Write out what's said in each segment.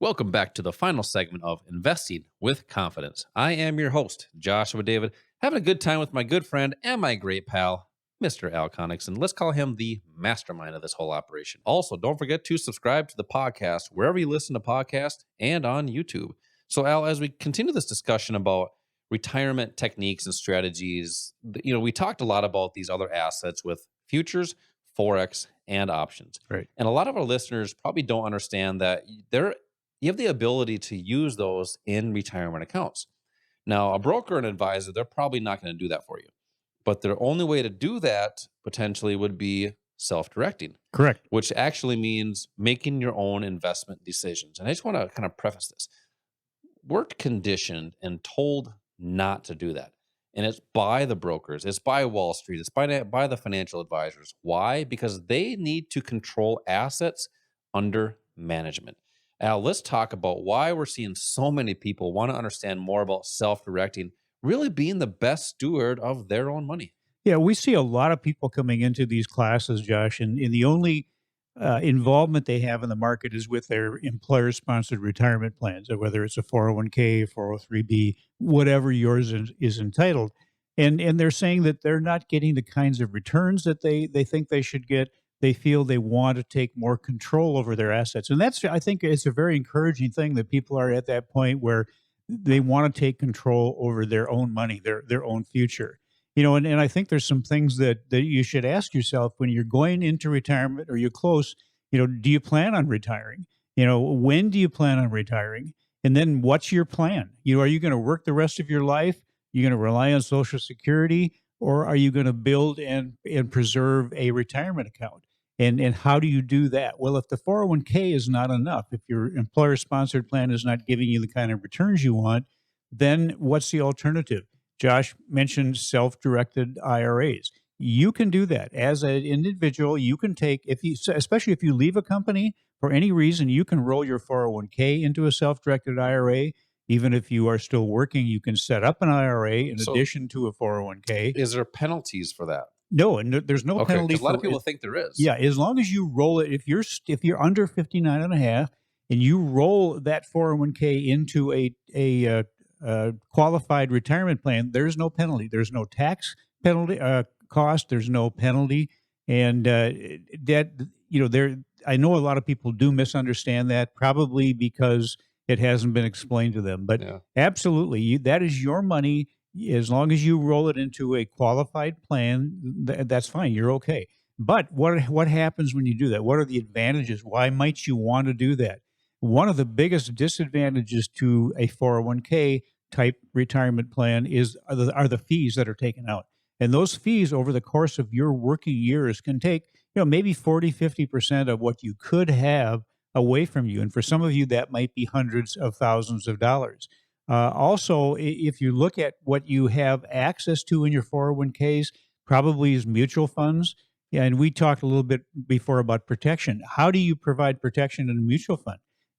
Welcome back to the final segment of Investing with Confidence. I am your host, Joshua David, having a good time with my good friend and my great pal, Mr. Al Connickson. Let's call him the mastermind of this whole operation. Also, don't forget to subscribe to the podcast wherever you listen to podcasts and on YouTube. So, Al, as we continue this discussion about retirement techniques and strategies, we talked a lot about these other assets with futures, Forex, and options. Right. And a lot of our listeners probably don't understand that you have the ability to use those in retirement accounts. Now, a broker and advisor, they're probably not going to do that for you. But their only way to do that potentially would be self-directing, Correct. which actually means making your own investment decisions. And I just want to kind of preface this. We're conditioned and told not to do that. And it's by the brokers, it's by Wall Street, it's by the financial advisors. Why? Because they need to control assets under management. Al, let's talk about why we're seeing so many people want to understand more about self-directing, really being the best steward of their own money. Yeah, we see a lot of people coming into these classes, Josh, and the only involvement they have in the market is with their employer-sponsored retirement plans, whether it's a 401k, 403b, whatever yours is entitled. And they're saying that they're not getting the kinds of returns that they think they should get. They feel they want to take more control over their assets. And I think it's a very encouraging thing that people are at that point where they want to take control over their own money, their own future. And I think there's some things that you should ask yourself when you're going into retirement or you're close. Do you plan on retiring? When do you plan on retiring? And then what's your plan? Are you going to work the rest of your life? You're going to rely on Social Security, or are you going to build and preserve a retirement account? And how do you do that? Well, if the 401k is not enough, if your employer-sponsored plan is not giving you the kind of returns you want, then what's the alternative? Josh mentioned self-directed IRAs. You can do that as an individual. You can take, especially if you leave a company for any reason, you can roll your 401k into a self-directed IRA. Even if you are still working, you can set up an IRA in addition to a 401k. Is there penalties for that? No, and there's no penalty. A lot of people think there is. Yeah, as long as you roll it, if you're under 59 and a half and you roll that 401k into a qualified retirement plan, there's no penalty. There's no tax penalty cost. There's no penalty, and I know a lot of people do misunderstand that, probably because it hasn't been explained to them. But absolutely, that is your money. As long as you roll it into a qualified plan, that's fine. You're okay. But what happens when you do that? What are the advantages? Why might you want to do that? One of the biggest disadvantages to a 401k type retirement plan are the fees that are taken out. And those fees over the course of your working years can take, maybe 40, 50% of what you could have away from you. And for some of you, that might be hundreds of thousands of dollars. Also, if you look at what you have access to in your 401ks, probably is mutual funds. And we talked a little bit before about protection. How do you provide protection in a mutual fund?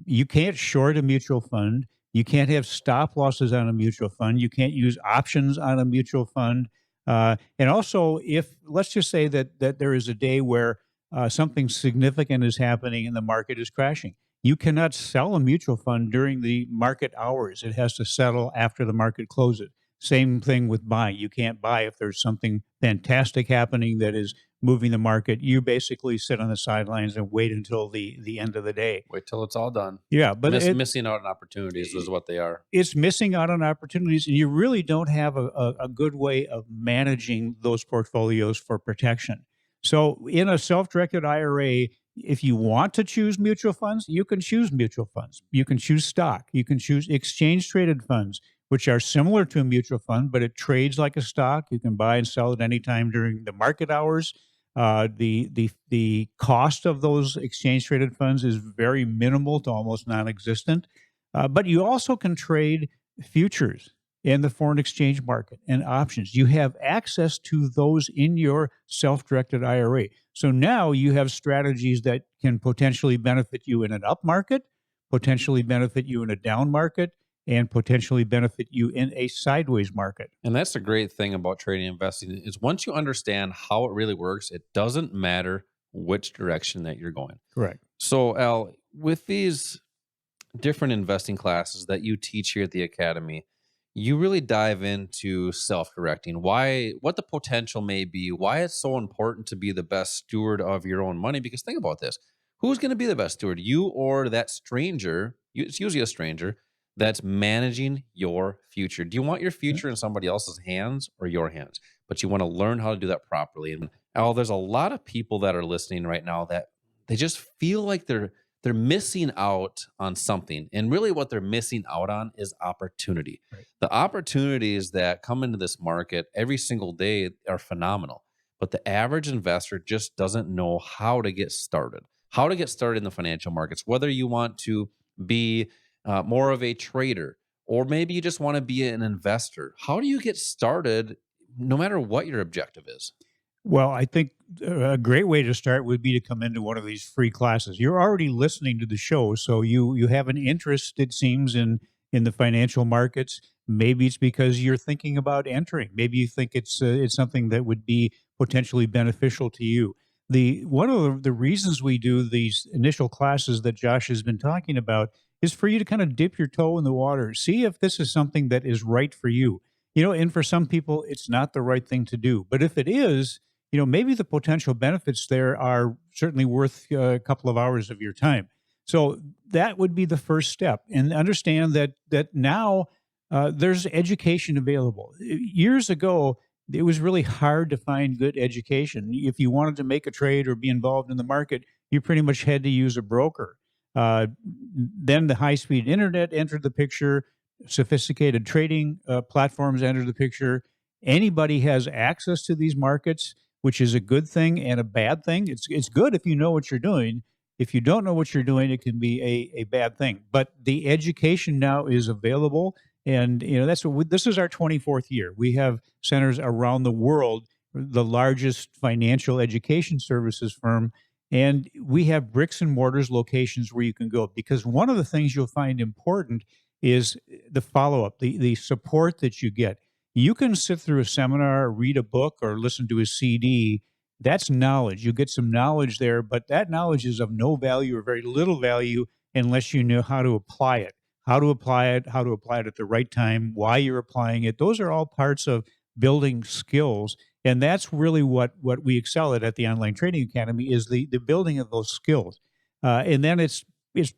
You can't short a mutual fund. You can't have stop losses on a mutual fund. You can't use options on a mutual fund. And also, let's just say that there is a day where something significant is happening and the market is crashing. You cannot sell a mutual fund during the market hours. It has to settle after the market closes. Same thing with buying. You can't buy if there's something fantastic happening that is moving the market. You basically sit on the sidelines and wait until the end of the day. Wait till it's all done. Yeah, but missing out on opportunities is what they are. It's missing out on opportunities, and you really don't have a good way of managing those portfolios for protection. So in a self-directed IRA, if you want to choose mutual funds, you can choose mutual funds. You can choose stock. You can choose exchange-traded funds, which are similar to a mutual fund, but it trades like a stock. You can buy and sell at any time during the market hours. The cost of those exchange-traded funds is very minimal to almost non-existent. But you also can trade futures in the foreign exchange market and options. You have access to those in your self-directed IRA. So now you have strategies that can potentially benefit you in an up market, potentially benefit you in a down market, and potentially benefit you in a sideways market. And that's the great thing about trading and investing is once you understand how it really works, it doesn't matter which direction that you're going. Correct. So, Al, with these different investing classes that you teach here at the academy, you really dive into self-correcting, why, what the potential may be, why it's so important to be the best steward of your own money. Because think about this: who's going to be the best steward, you or that stranger? It's usually a stranger that's managing your future. Do you want your future in somebody else's hands or your hands? But you want to learn how to do that properly. And Al, there's a lot of people that are listening right now that they just feel like they're missing out on something. And really what they're missing out on is opportunity. Right. The opportunities that come into this market every single day are phenomenal. But the average investor just doesn't know how to get started. How to get started in the financial markets, whether you want to be more of a trader, or maybe you just want to be an investor. How do you get started no matter what your objective is? Well, I think a great way to start would be to come into one of these free classes. You're already listening to the show, so you have an interest, it seems, in the financial markets. Maybe it's because you're thinking about entering. Maybe you think it's something that would be potentially beneficial to you. The one of the reasons we do these initial classes that Josh has been talking about is for you to kind of dip your toe in the water, see if this is something that is right for you. And for some people, it's not the right thing to do. But if it is, maybe the potential benefits there are certainly worth a couple of hours of your time. So that would be the first step, and understand that now there's education available. Years ago, it was really hard to find good education. If you wanted to make a trade or be involved in the market, you pretty much had to use a broker. Then the high-speed internet entered the picture. Sophisticated trading platforms entered the picture. Anybody has access to these markets, which is a good thing and a bad thing. It's good if you know what you're doing. If you don't know what you're doing, it can be a bad thing. But the education now is available, and that's this is our 24th year. We have centers around the world, the largest financial education services firm, and we have bricks and mortars locations where you can go. Because one of the things you'll find important is the follow up, the support that you get. You can sit through a seminar, read a book, or listen to a CD. That's knowledge. You get some knowledge there, but that knowledge is of no value or very little value unless you know how to apply it. How to apply it, how to apply it at the right time, why you're applying it. Those are all parts of building skills. And that's really what we excel at the Online Trading Academy is the building of those skills. And then it's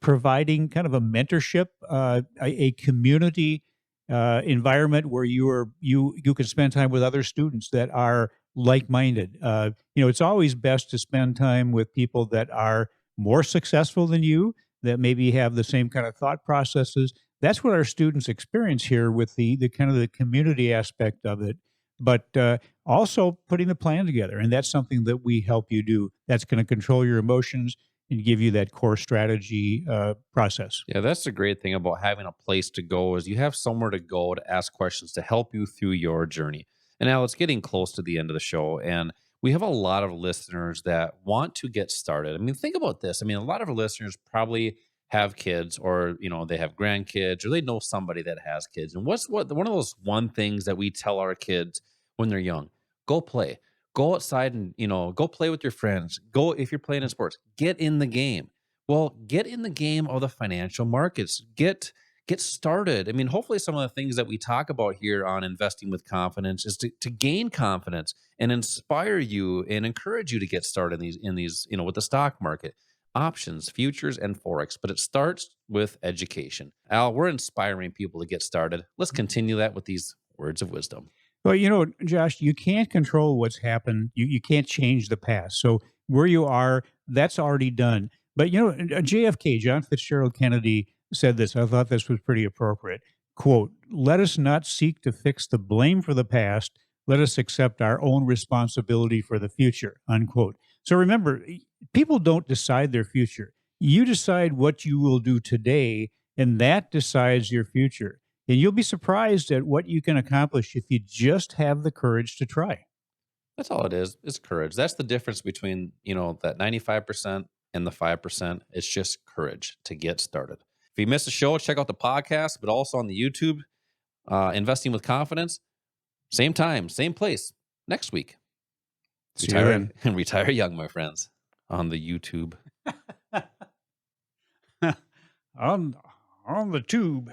providing kind of a mentorship, a community environment where you can spend time with other students that are like-minded. It's always best to spend time with people that are more successful than you, that maybe have the same kind of thought processes. That's what our students experience here with the kind of the community aspect of it. But also putting the plan together, and that's something that we help you do. That's going to control your emotions and give you that core strategy process. Yeah, that's the great thing about having a place to go is you have somewhere to go to ask questions to help you through your journey. And now it's getting close to the end of the show, and we have a lot of listeners that want to get started. I mean, think about this. I mean, a lot of our listeners probably have kids, or they have grandkids, or they know somebody that has kids. And what's one of those one things that we tell our kids when they're young? Go play. Go outside and go play with your friends. Go, if you're playing in sports, get in the game. Well, get in the game of the financial markets. Get started. I mean, hopefully some of the things that we talk about here on Investing with Confidence is to gain confidence and inspire you and encourage you to get started in these with the stock market, options, futures, and Forex. But it starts with education. Al, we're inspiring people to get started. Let's continue that with these words of wisdom. Well, Josh, you can't control what's happened. You can't change the past. So where you are, that's already done. But JFK, John Fitzgerald Kennedy, said this. I thought this was pretty appropriate. Quote, "Let us not seek to fix the blame for the past. Let us accept our own responsibility for the future." Unquote. So remember, people don't decide their future. You decide what you will do today, and that decides your future. And you'll be surprised at what you can accomplish if you just have the courage to try. That's all it is. It's courage. That's the difference between, that 95% and the 5%. It's just courage to get started. If you missed the show, check out the podcast, but also on the YouTube, Investing with Confidence. Same time, same place, next week. Retire and retire young, my friends, on the YouTube. On the tube.